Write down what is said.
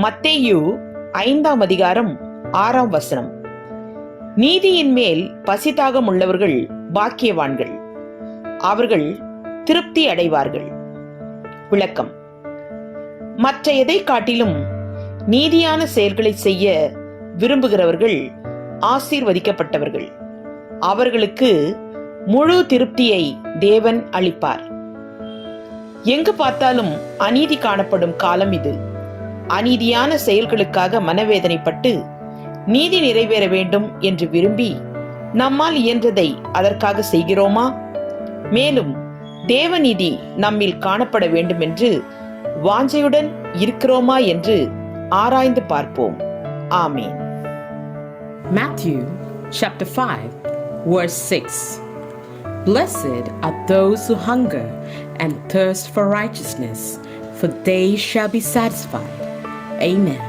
மத்தேயு 5ஆம் அதிகாரம் 6ஆம் வசனம். நீதியின் மேல் பசிதாகம் உள்ளவர்கள் பாக்கியவான்கள், அவர்கள் திருப்தி அடைவார்கள். விளக்கம்: மற்ற எதை காட்டிலும் நீதியான செயல்களை செய்ய விரும்புகிறவர்கள் ஆசீர்வதிக்கப்பட்டவர்கள். அவர்களுக்கு முழு திருப்தியை தேவன் அளிப்பார். எங்கு பார்த்தாலும் அநீதி காணப்படும் காலம் இது. அநீதியான செயல்களுக்காக மனவேதனைப்பட்டு நீதி நிறைவேற வேண்டும் என்று விரும்பி நம்மால் இயன்றதை அதற்காக செய்கிறோமா? மேலும் தேவநீதி நம்மில் காணப்பட வேண்டும் என்று வாஞ்சையுடன் இருக்கிறோமா என்று ஆராய்ந்து பார்ப்போம். ஆமேன். Matthew chapter 5 verse 6. Blessed are those who hunger and thirst for righteousness, for they shall be satisfied. Amen.